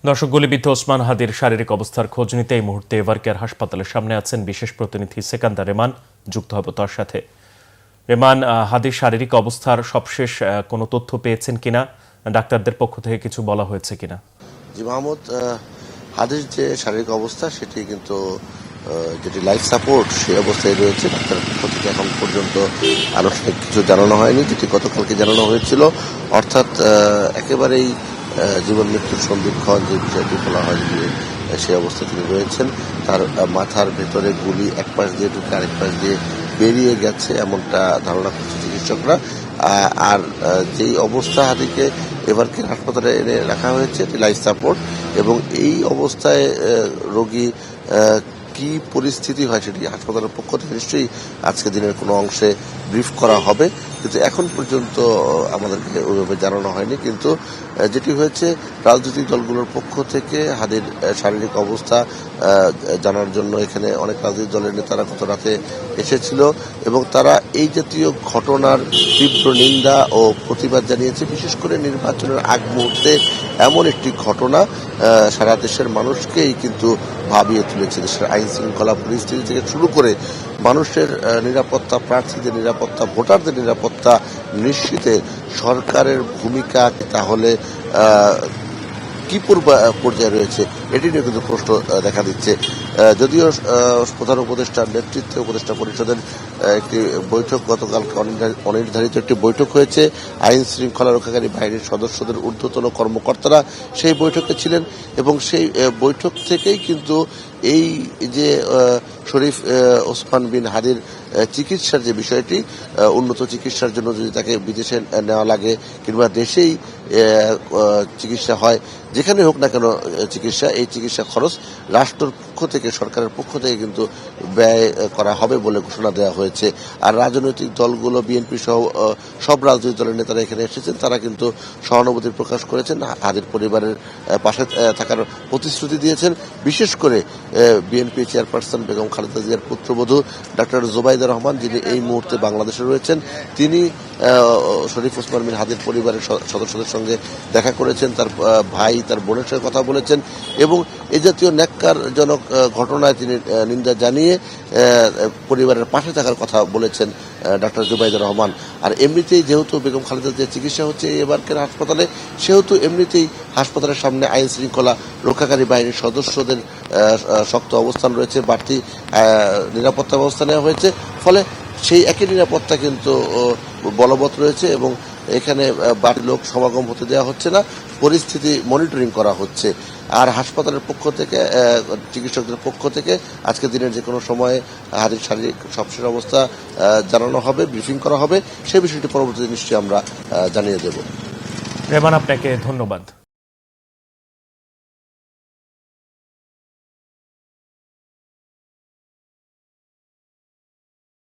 দর্শক, গুলিবিদ্ধ ওসমান হাদির শারীরিক অবস্থার খোঁজ নিতে এই মুহূর্তে এভারকেয়ার হাসপাতালের সামনে আছেন বিশেষ প্রতিনিধি সেকান্দার রেমান। যুক্ত হব তার সাথে। রেমান, হাদির শারীরিক অবস্থার সবশেষ কোনো তথ্য পেয়েছেন কিনা? ডাক্তারদের পক্ষ থেকে কিছু বলা হয়েছে কিনা? জি মাহমুদ, হাদির যে শারীরিক অবস্থা সেটি কিন্তু যেটি লাইফ সাপোর্ট সেই অবস্থায় রয়েছে। ডাক্তারের পক্ষ থেকে এখন পর্যন্ত আনুষ্ঠানিক কিছু জানানো হয়নি, যেটি গতকালকে জানানো হয়েছিল। অর্থাৎ একেবারেই জীবন মৃত্যুর সন্ধিক্ষণ যে বিষয়টি বলা হয় যে সেই অবস্থা তিনি রয়েছেন। তার মাথার ভেতরে গুলি এক পাশ দিয়ে ঢুকে আরেক পাশ দিয়ে বেরিয়ে গেছে এমনটা ধারণা করছে চিকিৎসকরা। আর যেই অবস্থা হাদিকে এভারকেয়ার হাসপাতালে এনে রাখা হয়েছে এটি লাইফ সাপোর্ট, এবং এই অবস্থায় রোগী কি পরিস্থিতি হয় সেটি হাসপাতালের পক্ষ থেকে নিশ্চয়ই আজকে দিনের কোনো অংশে ব্রিফ করা হবে, কিন্তু এখন পর্যন্ত আমাদেরকে ওইভাবে জানানো হয়নি। কিন্তু যেটি হয়েছে, রাজনৈতিক দলগুলোর পক্ষ থেকে হাদির শারীরিক অবস্থা জানার জন্য এখানে অনেক রাজনৈতিক দলের নেতারা গত রাতে এসেছিল এবং তারা এই জাতীয় ঘটনার তীব্র নিন্দা ও প্রতিবাদ জানিয়েছে। বিশেষ করে নির্বাচনের আগ মুহূর্তে এমন একটি ঘটনা সারা দেশের মানুষকেই কিন্তু ভাবিয়ে তুলেছে। দেশের আইন শৃঙ্খলা পরিস্থিতি থেকে শুরু করে মানুষের নিরাপত্তা, প্রার্থীদের নিরাপত্তা, ভোটারদের নিরাপত্তা নিশ্চিতে সরকারের ভূমিকা তাহলে কি পর্যায়ে রয়েছে এটি নিয়ে কিন্তু প্রশ্ন দেখা দিচ্ছে। যদিও প্রধান উপদেষ্টার নেতৃত্বে উপদেষ্টা পরিষদের একটি বৈঠক গতকালকে অনির্ধারিত একটি বৈঠক হয়েছে, আইন শৃঙ্খলা রক্ষাকারী বাহিনীর সদস্যদের ঊর্ধ্বতন কর্মকর্তারা সেই বৈঠকে ছিলেন এবং সেই বৈঠক থেকেই কিন্তু এই যে শরীফ ওসমান বিন হাদির চিকিৎসার যে বিষয়টি, উন্নত চিকিৎসার জন্য যদি তাকে বিদেশে নেওয়া লাগে কিংবা দেশেই চিকিৎসা হয়, যেখানে হোক না কেন চিকিৎসা, এই চিকিৎসা খরচ রাষ্ট্রের পক্ষ থেকে, সরকারের পক্ষ থেকে কিন্তু ব্যয় করা হবে বলে ঘোষণা দেওয়া হয়েছে। আর রাজনৈতিক দলগুলো, বিএনপি সহ সব রাজনৈতিক দলের নেতারা এখানে এসেছেন, তারা কিন্তু সহানুভূতি প্রকাশ করেছেন, হাদির পরিবারের পাশে থাকার প্রতিশ্রুতি দিয়েছেন। বিশেষ করে বিএনপি চেয়ারপারসন বেগম খালেদা জিয়ার পুত্রবধূ ডাক্তার জোবাইদা রহমান, যিনি এই মুহূর্তে বাংলাদেশে রয়েছেন, তিনি শরীফ ওসমান বিন হাদির পরিবারের সদস্যদের সঙ্গে দেখা করেছেন, তার ভাই, তার বোনের সঙ্গে কথা বলেছেন এবং এ জাতীয় ন্যাক্কারজনক ঘটনায় তিনি নিন্দা জানিয়ে পরিবারের পাশে থাকার কথা বলেছেন ডাক্তার জুবাইদা রহমান। আর এমনিতেই যেহেতু বেগম খালেদা জিয়ার চিকিৎসা হচ্ছে এই এভারকেয়ার হাসপাতালে, সেহেতু এমনিতেই হাসপাতালের সামনে আইন শৃঙ্খলা রক্ষাকারী বাহিনীর সদস্যদের শক্ত অবস্থান রয়েছে, বাড়তি নিরাপত্তা ব্যবস্থা নেওয়া হয়েছে। ফলে সেই একই নিরাপত্তা কিন্তু বলবৎ রয়েছে এবং এখানে বাড়ি লোক সমাগম হতে দেওয়া হচ্ছে না, পরিস্থিতি মনিটরিং করা হচ্ছে। আর হাসপাতালের পক্ষ থেকে, চিকিৎসকদের পক্ষ থেকে আজকে দিনের যে কোনো সময়ে হাদির শারীরিক সবশেষ অবস্থা জানানো হবে, ব্রিফিং করা হবে। সেই বিষয়টি পরবর্তীতে নিশ্চয়ই আমরা জানিয়ে দেব। রেমান, আপনাকে ধন্যবাদ।